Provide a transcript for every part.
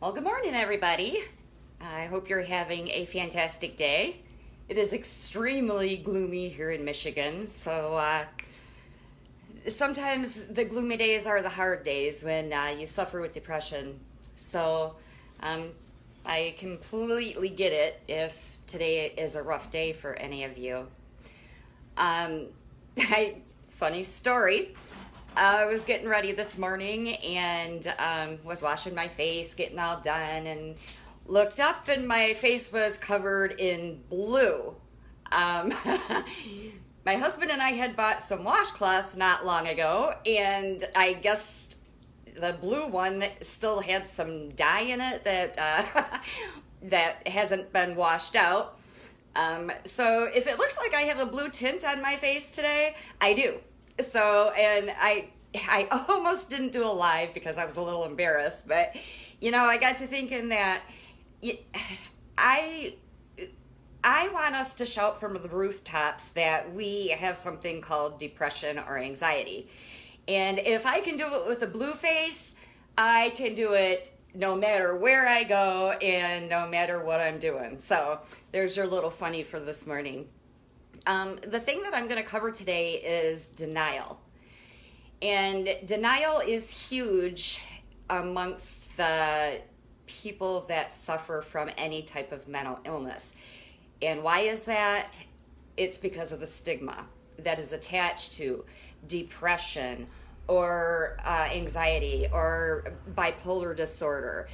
Well, good morning, everybody. I hope you're having a fantastic day. It is extremely gloomy here in Michigan, so sometimes the gloomy days are the hard days when you suffer with depression. So um, I completely get it if today is a rough day for any of you. Um, Funny story. I was getting ready this morning and was washing my face, getting all done, and looked up and my face was covered in blue. Um, my husband and I had bought some washcloths not long ago, and I guess the blue one still had some dye in it that that hasn't been washed out. So if it looks like I have a blue tint on my face today, I do. So, and I almost didn't do a live because I was a little embarrassed, but I got to thinking that I I want us to shout from the rooftops that we have something called depression or anxiety. And if I can do it with a blue face, I can do it no matter where I go and no matter what I'm doing. So there's your little funny for this morning. The thing that I'm going to cover today is denial. And denial is huge amongst the people that suffer from any type of mental illness. And why is that? It's because of the stigma that is attached to depression or anxiety or bipolar disorder.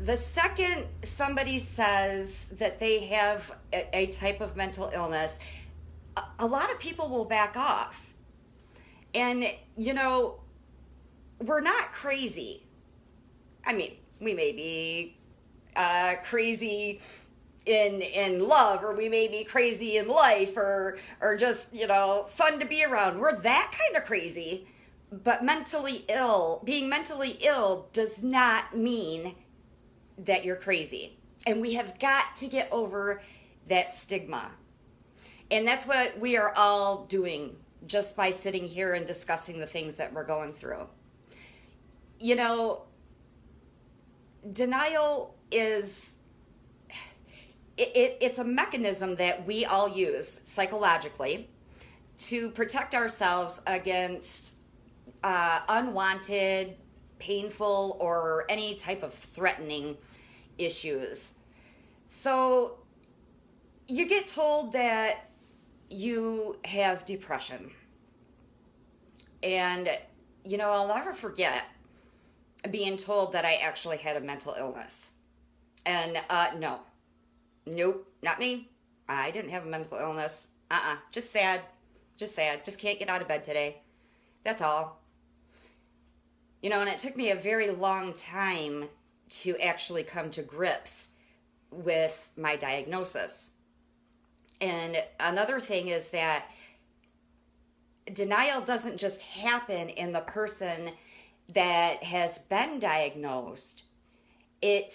The second somebody says that they have a type of mental illness, a lot of people will back off. And, we're not crazy. I mean, we may be crazy in love, or we may be crazy in life, or just, fun to be around. We're that kind of crazy. But being mentally ill does not mean that you're crazy. And we have got to get over that stigma. And that's what we are all doing just by sitting here and discussing the things that we're going through. Denial is, it's a mechanism that we all use psychologically to protect ourselves against unwanted, painful, or any type of threatening issues. So you get told that you have depression. And, I'll never forget being told that I actually had a mental illness. And nope, not me. I didn't have a mental illness. Just sad. Just can't get out of bed today. That's all. And it took me a very long time to actually come to grips with my diagnosis. And another thing is that denial doesn't just happen in the person that has been diagnosed. It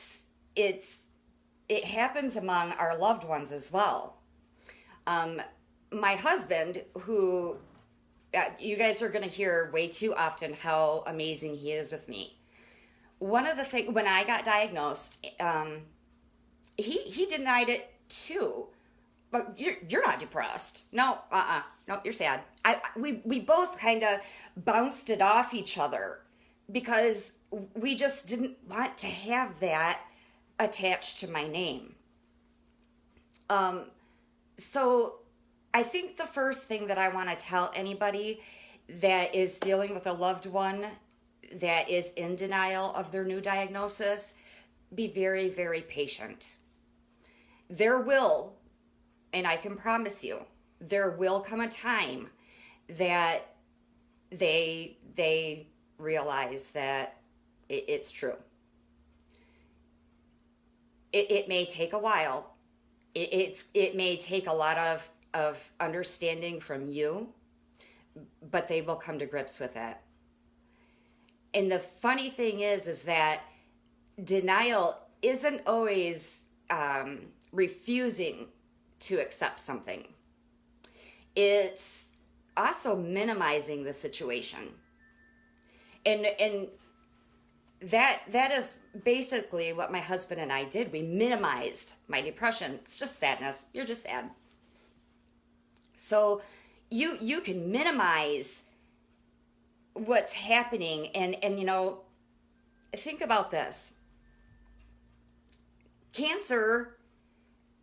happens among our loved ones as well. My husband, who you guys are going to hear way too often how amazing he is with me. One of the things, when I got diagnosed, he denied it too. But you're not depressed. No, no, you're sad. We both kind of bounced it off each other because we just didn't want to have that attached to my name. So I think the first thing that I want to tell anybody that is dealing with a loved one that is in denial of their new diagnosis, be very, very patient. There will, and I can promise you, there will come a time that they realize that it's true. It may take a while. It may take a lot of understanding from you, but they will come to grips with it. And the funny thing is that denial isn't always refusing to accept something. It's also minimizing the situation. And that is basically what my husband and I did. We minimized my depression. It's just sadness. You're just sad. So you can minimize what's happening, and you know, think about this. Cancer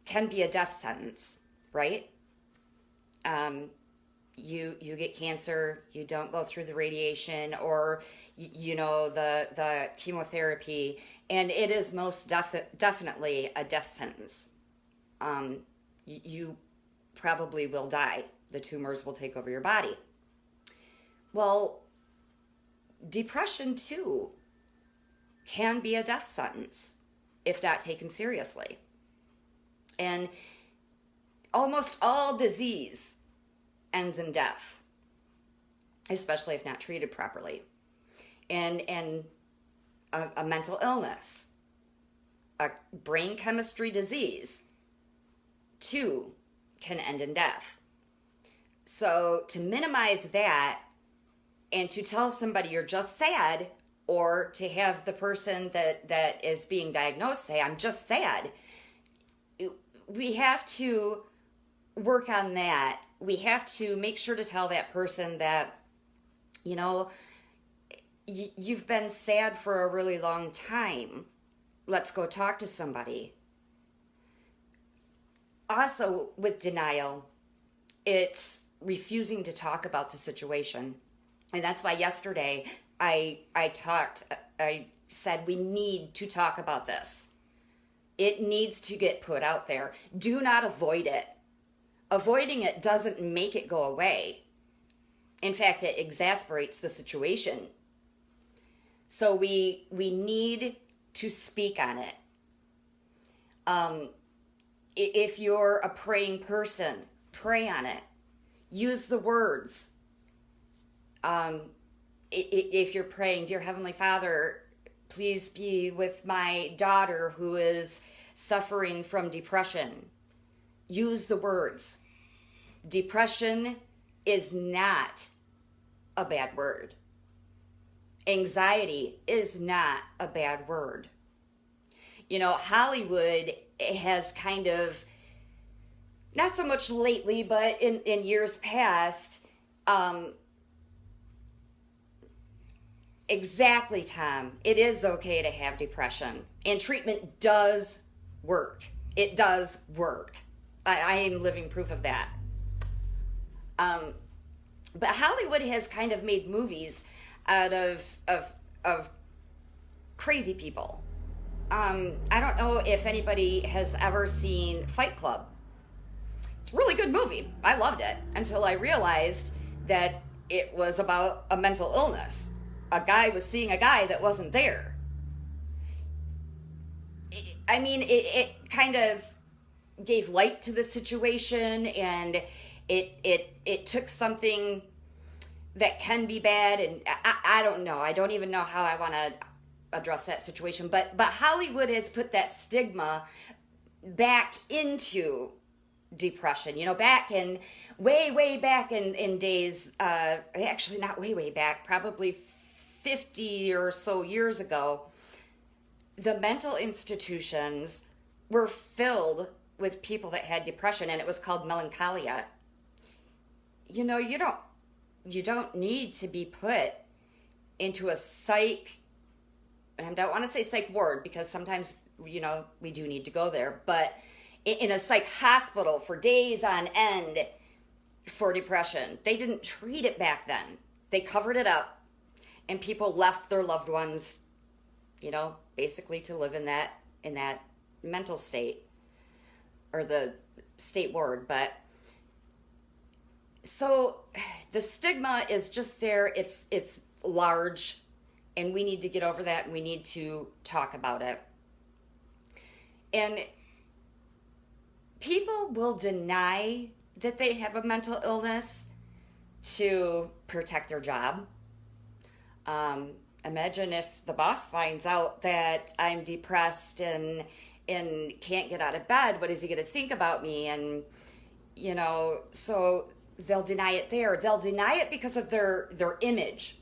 can be a death sentence, right? You get cancer, you don't go through the radiation or you know the chemotherapy, and it is most definitely a death sentence. You probably will die. The tumors will take over your body. Well, depression too can be a death sentence if not taken seriously. And almost all disease ends in death, especially if not treated properly. And a mental illness, a brain chemistry disease, too, can end in death. So to minimize that and to tell somebody you're just sad, or to have the person that is being diagnosed say, I'm just sad, we have to work on that. We have to make sure to tell that person that, you know, you've been sad for a really long time. Let's go talk to somebody. Also, with denial, it's refusing to talk about the situation. And that's why yesterday I said we need to talk about this. It needs to get put out there. Do not avoid it. Avoiding it doesn't make it go away. In fact, it exasperates the situation. So we need to speak on it. If you're a praying person, pray on it. Use the words. If you're praying, Dear Heavenly Father, please be with my daughter who is suffering from depression. Use the words. Depression is not a bad word. Anxiety is not a bad word. You know, Hollywood has kind of, not so much lately, but in years past, exactly, Tom, it is okay to have depression. And treatment does work. It does work. I am living proof of that. But Hollywood has kind of made movies out of crazy people. I don't know if anybody has ever seen Fight Club. It's a really good movie. I loved it until I realized that it was about a mental illness. A guy was seeing a guy that wasn't there. It kind of gave light to the situation, and it took something that can be bad, and I don't know. I don't even know how I want to address that situation. But Hollywood has put that stigma back into depression. You know, way back in days, actually not way back, probably 50 or so years ago, the mental institutions were filled with people that had depression, and it was called melancholia. You know, you don't need to be put into a psych, and I don't want to say psych ward because sometimes, you know, we do need to go there, but in a psych hospital for days on end for depression. They didn't treat it back then. They covered it up, and people left their loved ones, you know, basically to live in that mental state, or the state ward. But so the stigma is just there. It's large, and we need to get over that, and we need to talk about it. And people will deny that they have a mental illness to protect their job. Imagine if the boss finds out that I'm depressed and can't get out of bed. What is he going to think about me? And, you know, so they'll deny it there. They'll deny it because of their image.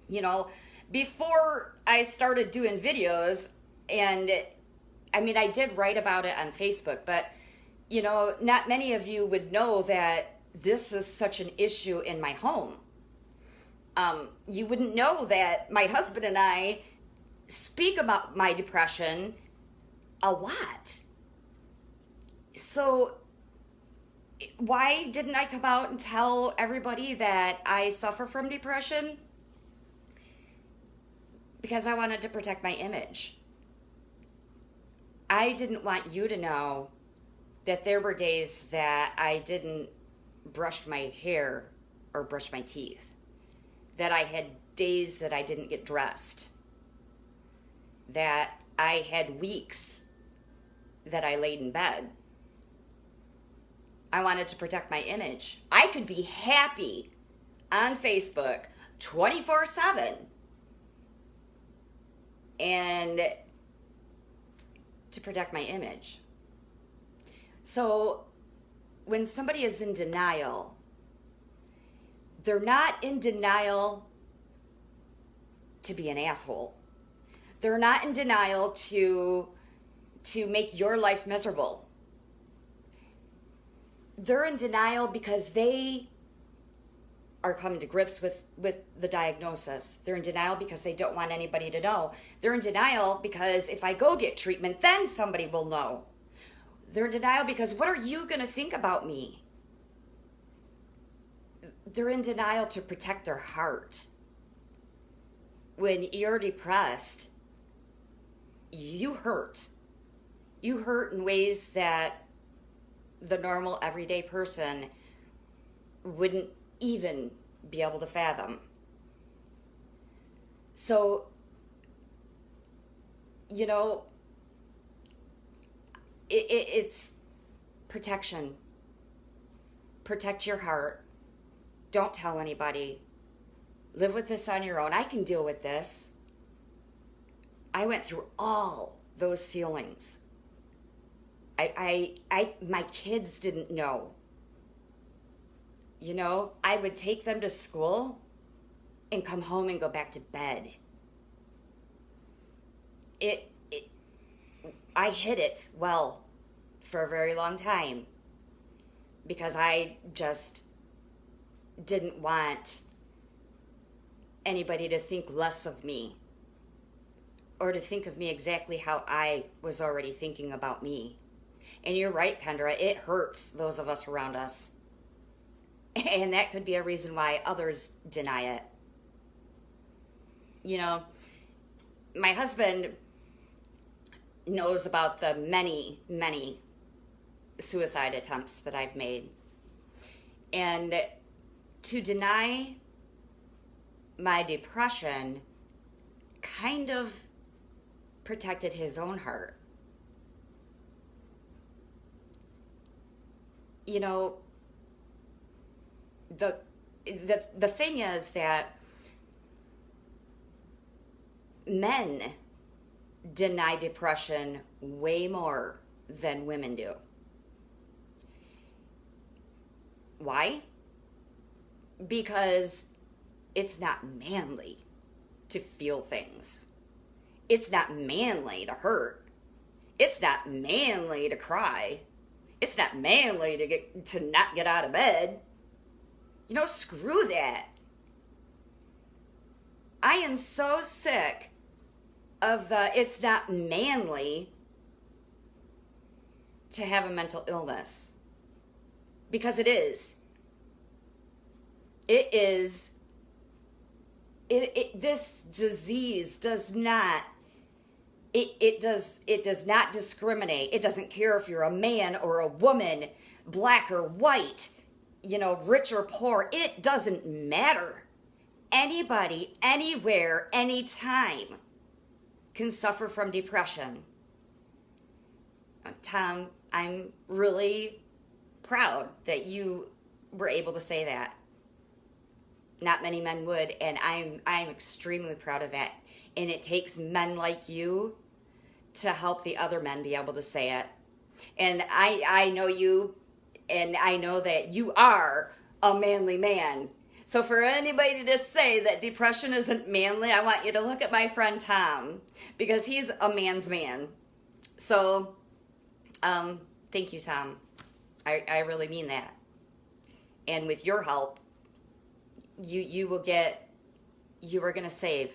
You know, before I started doing videos, and I mean, I did write about it on Facebook, but not many of you would know that this is such an issue in my home. You wouldn't know that my husband and I speak about my depression a lot. So why didn't I come out and tell everybody that I suffer from depression? Because I wanted to protect my image. I didn't want you to know that there were days that I didn't brush my hair or brush my teeth. That I had days that I didn't get dressed. That I had weeks that I laid in bed. I wanted to protect my image. I could be happy on Facebook 24/7 and to protect my image. So when somebody is in denial, they're not in denial to be an asshole. They're not in denial to make your life miserable. They're in denial because they are coming to grips with the diagnosis. They're in denial because they don't want anybody to know. They're in denial because if I go get treatment, then somebody will know. They're in denial because what are you going to think about me? They're in denial to protect their heart. When you're depressed, you hurt. You hurt in ways that the normal everyday person wouldn't even be able to fathom. So, it's protection. Protect your heart. Don't tell anybody. Live with this on your own. I can deal with this. I went through all those feelings. My kids didn't know. I would take them to school and come home and go back to bed. I hid it well for a very long time because I just didn't want anybody to think less of me or to think of me exactly how I was already thinking about me. And you're right, Kendra, it hurts those of us around us. And that could be a reason why others deny it. My husband knows about the many, many suicide attempts that I've made. And to deny my depression kind of protected his own heart. The thing is that men deny depression way more than women do. Why? Because it's not manly to feel things. It's not manly to hurt. It's not manly to cry. It's not manly to not get out of bed. Screw that. I am so sick of it's not manly to have a mental illness. Because it is. It is. This disease does not. It does not discriminate. It doesn't care if you're a man or a woman, black or white, rich or poor. It doesn't matter. Anybody, anywhere, anytime can suffer from depression. Tom, I'm really proud that you were able to say that. Not many men would, and I'm extremely proud of that. And it takes men like you to help the other men be able to say it. And I know you, and I know that you are a manly man. So for anybody to say that depression isn't manly, I want you to look at my friend Tom, because he's a man's man. So, thank you, Tom. I really mean that. And with your help, you are going to save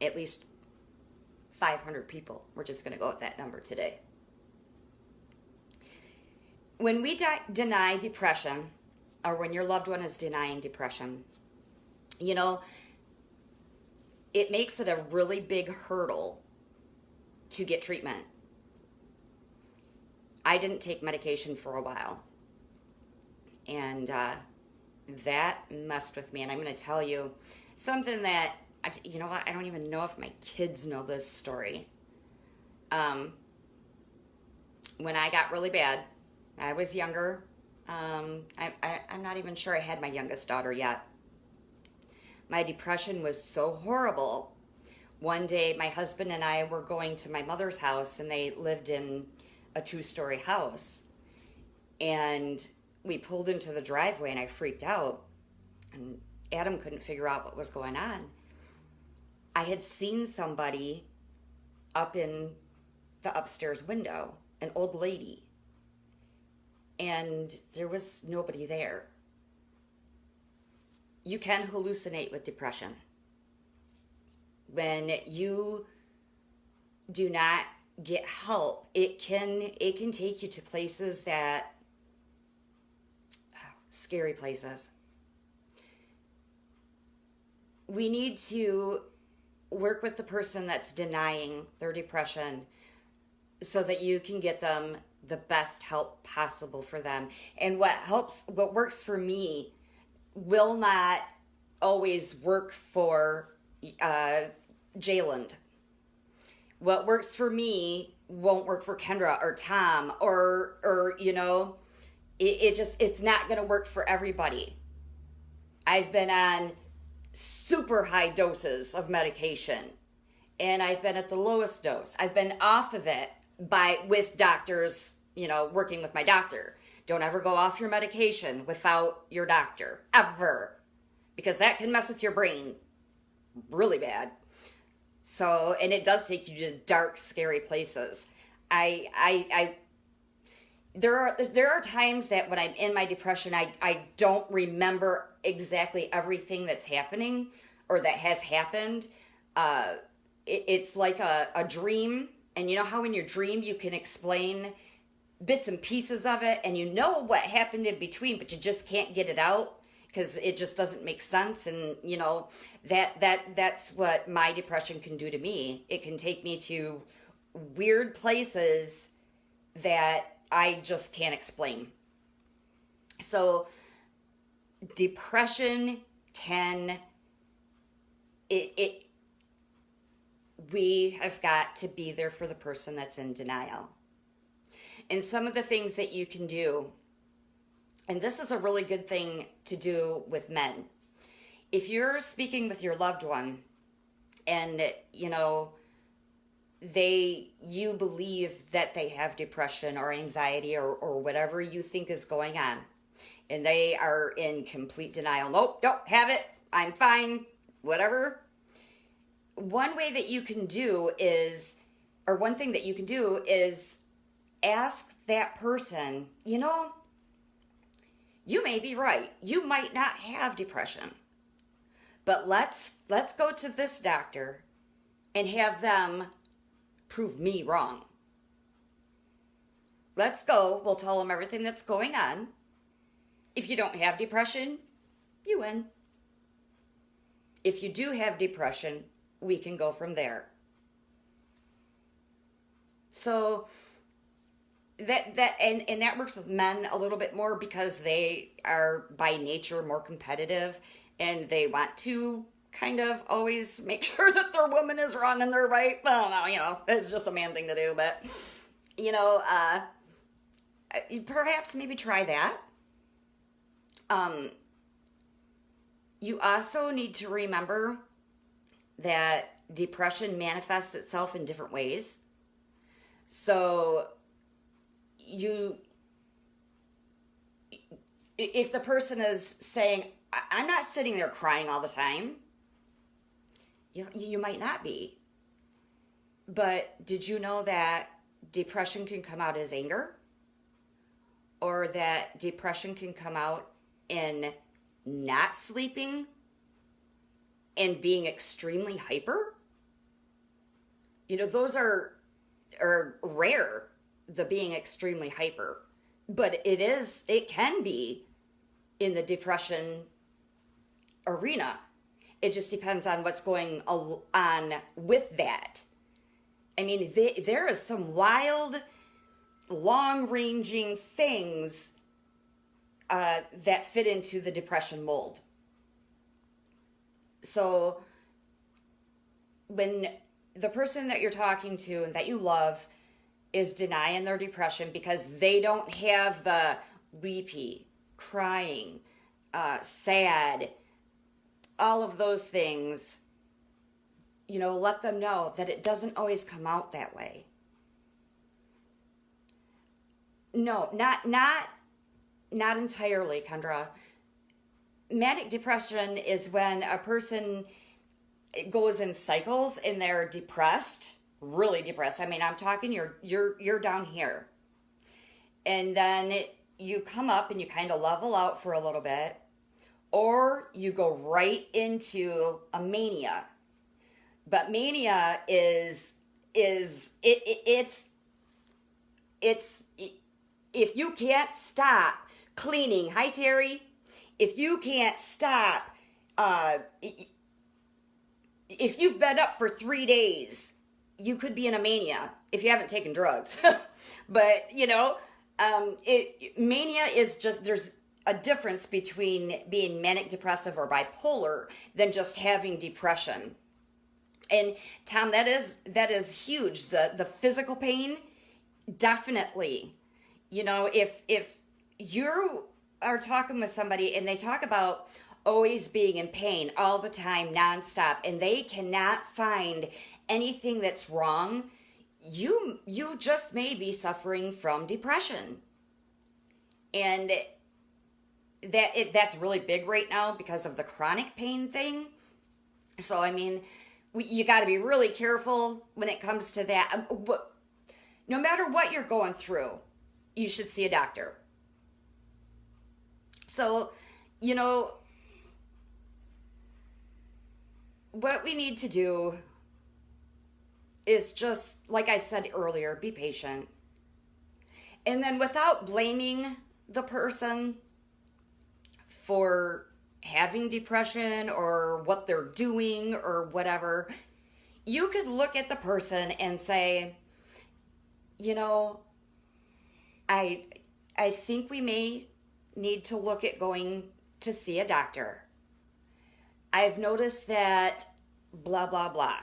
at least 500 people. We're just going to go with that number today. When we deny depression, or when your loved one is denying depression, you know, it makes it a really big hurdle to get treatment. I didn't take medication for a while, and that messed with me. And I'm going to tell you something that, you know what, I don't even know if my kids know this story. When I got really bad, I was younger. I'm not even sure I had my youngest daughter yet. My depression was so horrible. One day, my husband and I were going to my mother's house, and they lived in a 2-story house. And we pulled into the driveway, and I freaked out. And Adam couldn't figure out what was going on. I had seen somebody up in the upstairs window, an old lady. And there was nobody there. You can hallucinate with depression. When you do not get help, it can take you to places that, scary places. We need to work with the person that's denying their depression so that you can get them the best help possible for them. And what works for me will not always work for Jayland. What works for me won't work for Kendra or Tom or you know, it's not going to work for everybody. I've been on super high doses of medication, and I've been at the lowest dose. I've been off of it with doctors, you know, working with my doctor. Don't ever go off your medication without your doctor, ever, because that can mess with your brain really bad. So, and it does take you to dark, scary places. There are times that when I'm in my depression, I don't remember exactly everything that's happening or that has happened. It's like a dream. And you know how in your dream you can explain bits and pieces of it, and you know what happened in between, but you just can't get it out because it just doesn't make sense. And you know, that's what my depression can do to me. It can take me to weird places that I just can't explain. So depression we have got to be there for the person that's in denial. And some of the things that you can do, and this is a really good thing to do with men. If you're speaking with your loved one and, you know, you believe that they have depression or anxiety or whatever you think is going on, and they are in complete denial. Nope, don't have it. I'm fine. Whatever. One thing that you can do is ask that person, you know, you may be right. You might not have depression. But let's go to this doctor and have them prove me wrong. Let's go. We'll tell them everything that's going on. If you don't have depression, you win. If you do have depression, we can go from there. So that works with men a little bit more because they are by nature more competitive, and they want to kind of always make sure that their woman is wrong and they're right. Well, no, you know, it's just a man thing to do, but you know, perhaps maybe try that. You also need to remember that depression manifests itself in different ways. So if the person is saying, I'm not sitting there crying all the time. You might not be. But did you know that depression can come out as anger? Or that depression can come out in not sleeping and being extremely hyper? Those are rare, the being extremely hyper. But it can be in the depression arena. It just depends on what's going on with that. I mean, there is some wild, long-ranging things that fit into the depression mold. So when the person that you're talking to and that you love is denying their depression because they don't have the weepy, crying, sad, all of those things, let them know that it doesn't always come out that way. No, not entirely, Kendra. Manic depression is when a person goes in cycles and they're depressed, really depressed. I mean, I'm talking you're down here. And then you come up and you kind of level out for a little bit, or you go right into a mania. But mania it's if you can't stop cleaning, hi Terry, if you can't stop, if you've been up for 3 days, you could be in a mania if you haven't taken drugs. But mania is just, there's a difference between being manic depressive or bipolar than just having depression. And Tom, that is huge. The physical pain, definitely. If you are talking with somebody and they talk about always being in pain all the time, nonstop, and they cannot find anything that's wrong, you just may suffering from depression. And that's really big right now because of the chronic pain thing. So, I mean, you got to be really careful when it comes to that. No matter what you're going through, you should see a doctor. So, what we need to do is just, like I said earlier, be patient. And then without blaming the person for having depression or what they're doing or whatever, you could look at the person and say, I think we may need to look at going to see a doctor. I've noticed that blah, blah, blah.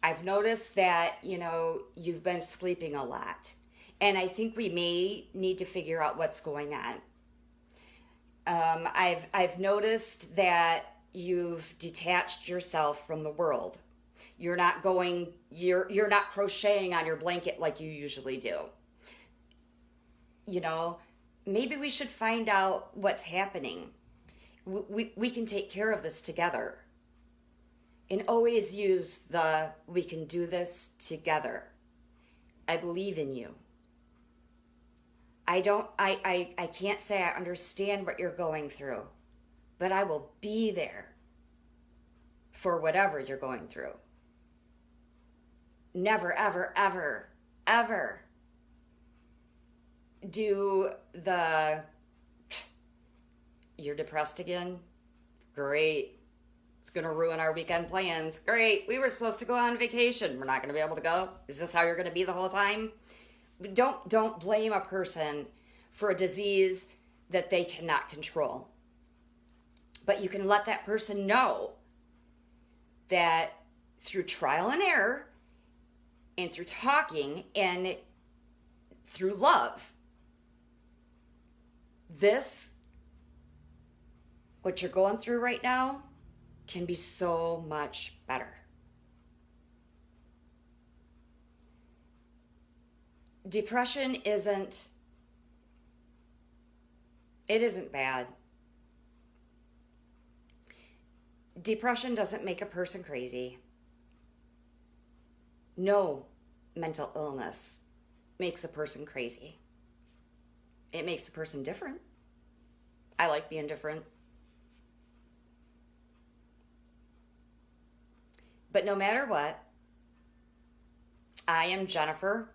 I've noticed that, you've been sleeping a lot. And I think we may need to figure out what's going on. I've noticed that you've detached yourself from the world. You're not crocheting on your blanket like you usually do. Maybe we should find out what's happening. We can take care of this together. And always use we can do this together. I believe in you. I can't say I understand what you're going through, but I will be there for whatever you're going through. Never, ever, ever, ever do you're depressed again? Great. It's going to ruin our weekend plans. Great. We were supposed to go on vacation. We're not going to be able to go. Is this how you're going to be the whole time? Don't blame a person for a disease that they cannot control. But you can let that person know that through trial and error and through talking and through love, what you're going through right now can be so much better. Depression isn't bad. Depression doesn't make a person crazy. No mental illness makes a person crazy. It makes a person different. I like being different. But no matter what, I am Jennifer.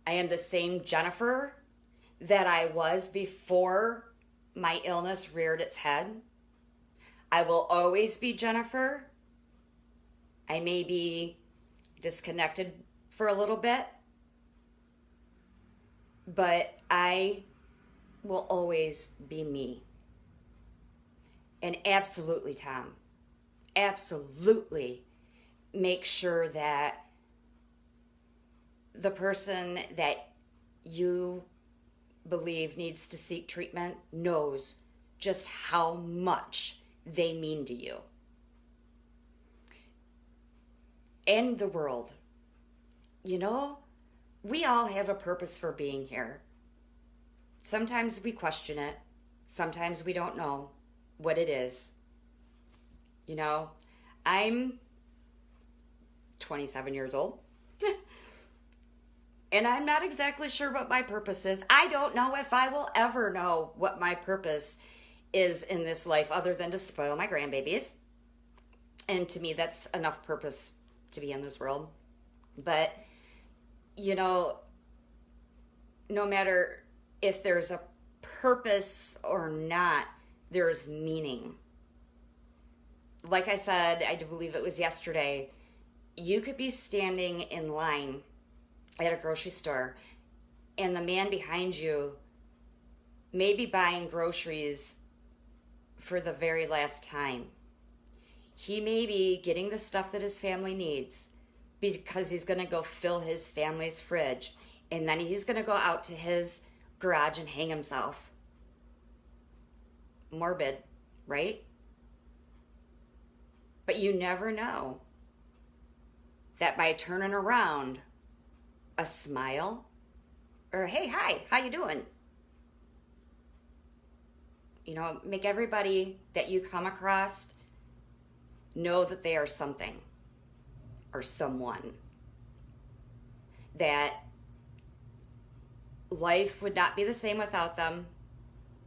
I am the same Jennifer that I was before my illness reared its head. I will always be Jennifer. I may be disconnected for a little bit, but I will always be me. And absolutely, Tom, absolutely make sure that the person that you believe needs to seek treatment knows just how much they mean to you and the world. You know, we all have a purpose for being here. Sometimes we question it. Sometimes we don't know what it is. You know, I'm 27 years old. And I'm not exactly sure what my purpose is. I don't know if I will ever know what my purpose is in this life other than to spoil my grandbabies. And to me, that's enough purpose to be in this world. But, you know, no matter if there's a purpose or not, there's meaning. Like I said, I do believe it was yesterday, you could be standing in line at a grocery store and the man behind you may be buying groceries for the very last time. He may be getting the stuff that his family needs because he's going to go fill his family's fridge, and then he's going to go out to his garage and hang himself. Morbid, right? But you never know that by turning around, a smile, or hey, hi, how you doing? You know, make everybody that you come across know that they are something or someone. That life would not be the same without them.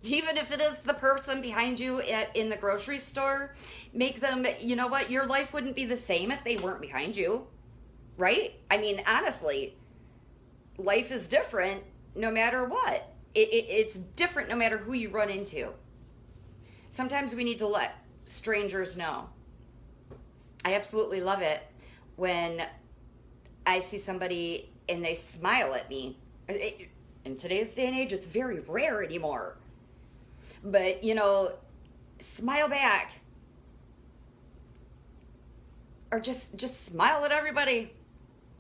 Even if it is the person behind you in the grocery store, make them, you know what, your life wouldn't be the same if they weren't behind you, right? I mean, honestly, life is different no matter what. It's different no matter who you run into. Sometimes we need to let strangers know. I absolutely love it when I see somebody and they smile at me. In today's day and age, it's very rare anymore. But, you know, smile back. Or just smile at everybody.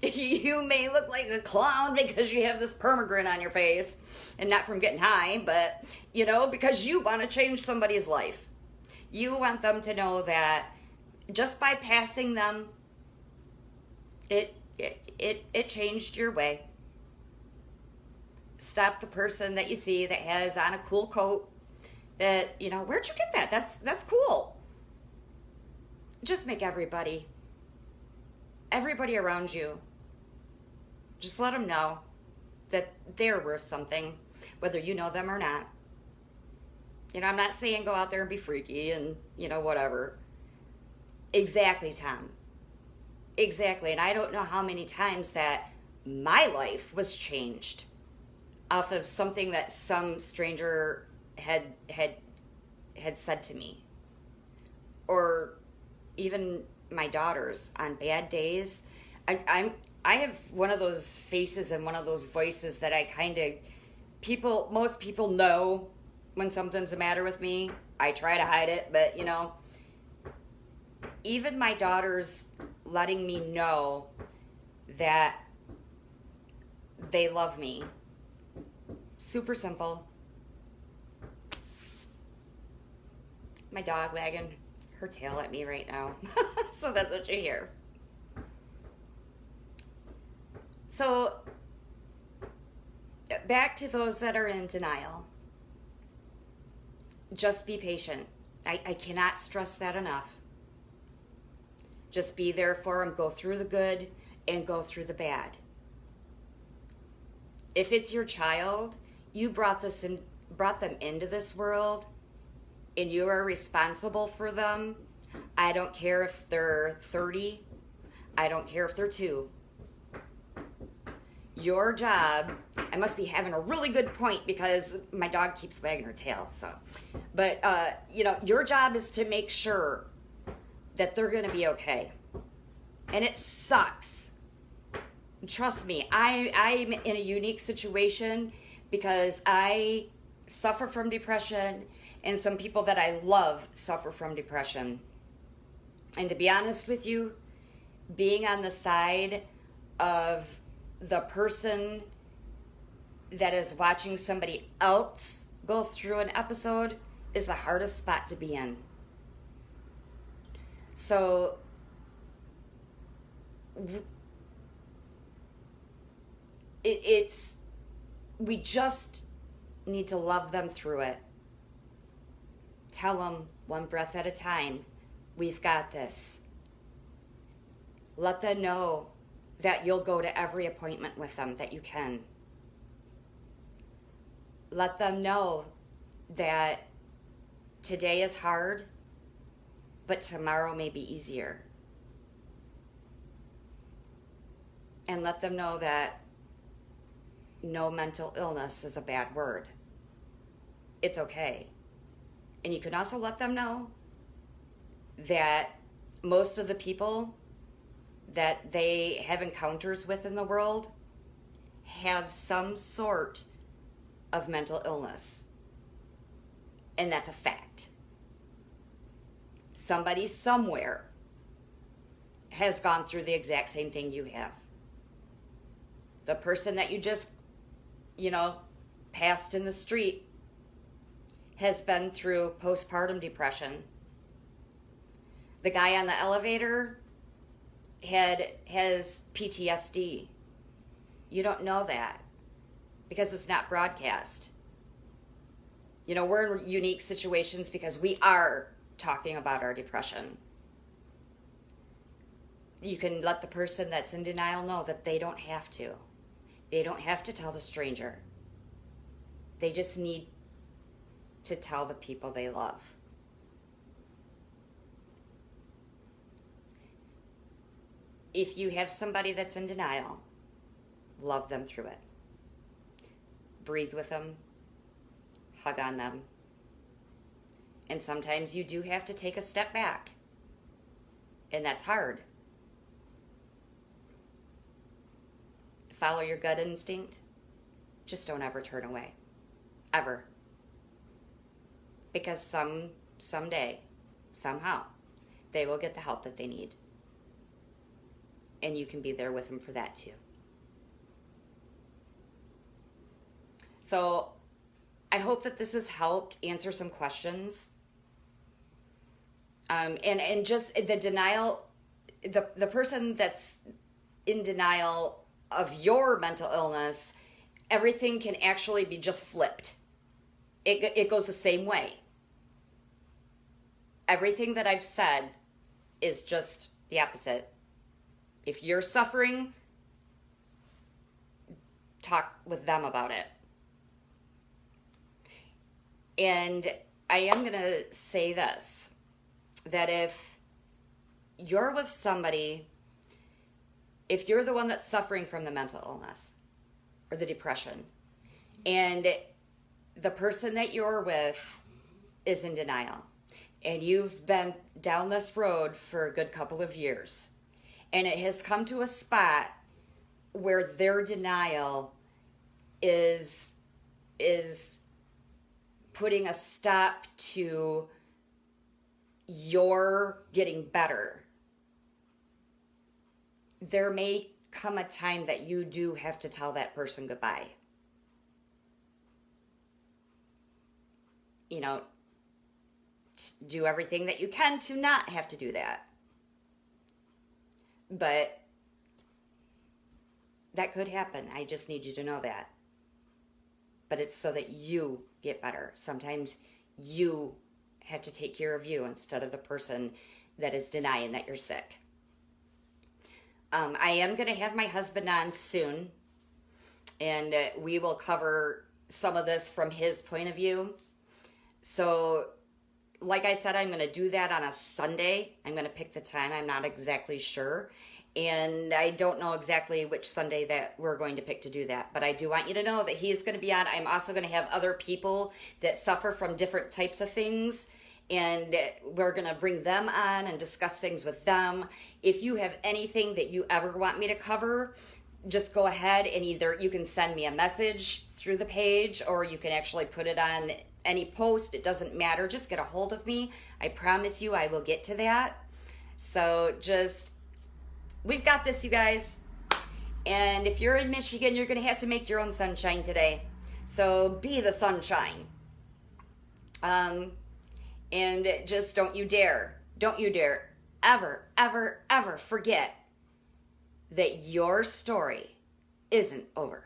You may look like a clown because you have this permagrin on your face, and not from getting high, but, you know, because you want to change somebody's life. You want them to know that just by passing them, it changed your way. Stop the person that you see that has on a cool coat that, you know, where'd you get that? That's cool. Just make everybody around you, just let them know that they're worth something, whether you know them or not. You know, I'm not saying go out there and be freaky and, you know, whatever. Exactly, Tom. Exactly. And I don't know how many times that my life was changed off of something that some stranger had said to me. Or even my daughters on bad days. I have one of those faces and one of those voices that I kind of, most people know when something's the matter with me. I try to hide it, but, you know, even my daughters letting me know that they love me. Super simple. My dog wagging her tail at me right now. So that's what you hear. So, back to those that are in denial. Just be patient. I cannot stress that enough. Just be there for them. Go through the good and go through the bad. If it's your child, you brought them into this world, and you are responsible for them. I don't care if they're 30. I don't care if they're 2. Your job, I must be having a really good point because my dog keeps wagging her tail. But your job is to make sure that they're going to be okay. And it sucks. Trust me, I'm in a unique situation because I suffer from depression, and some people that I love suffer from depression. And to be honest with you, being on the side of the person that is watching somebody else go through an episode is the hardest spot to be in. So we just need to love them through it. Tell them one breath at a time, we've got this. Let them know that you'll go to every appointment with them that you can. Let them know that today is hard, but tomorrow may be easier. And let them know that no mental illness is a bad word. It's okay. And you can also let them know that most of the people that they have encounters with in the world have some sort of mental illness. And that's a fact. Somebody somewhere has gone through the exact same thing you have. The person that you just, passed in the street has been through postpartum depression. The guy on the elevator has PTSD. You don't know that because it's not broadcast. We're in unique situations because we are talking about our depression. You can let the person that's in denial know that they don't have to. They don't have to tell the stranger. They just need to tell the people they love. If you have somebody that's in denial, love them through it. Breathe with them. Hug on them. And sometimes you do have to take a step back. And that's hard. Follow your gut instinct. Just don't ever turn away. Ever. Because someday, somehow, they will get the help that they need. And you can be there with them for that too. So I hope that this has helped answer some questions. And just the denial, the person that's in denial of your mental illness, everything can actually be just flipped. It goes the same way. Everything that I've said is just the opposite. If you're suffering, talk with them about it. And I am going to say this, that if you're with somebody, if you're the one that's suffering from the mental illness or the depression, and the person that you're with is in denial, and you've been down this road for a good couple of years, and it has come to a spot where their denial is putting a stop to your getting better, there may come a time that you do have to tell that person goodbye. Do everything that you can to not have to do that. But that could happen. I just need you to know that. But it's so that you get better. Sometimes you have to take care of you instead of the person that is denying that you're sick. I am going to have my husband on soon, and we will cover some of this from his point of view. So, like I said, I'm going to do that on a Sunday. I'm going to pick the time. I'm not exactly sure. And I don't know exactly which Sunday that we're going to pick to do that. But I do want you to know that he's going to be on. I'm also going to have other people that suffer from different types of things. And we're going to bring them on and discuss things with them. If you have anything that you ever want me to cover, just go ahead and either you can send me a message through the page, or you can actually put it on any post. It doesn't matter. Just get a hold of me. I promise you I will get to that. So we've got this, you guys. And if you're in Michigan, you're going to have to make your own sunshine today. So be the sunshine. And just don't you dare ever, ever, ever forget that your story isn't over.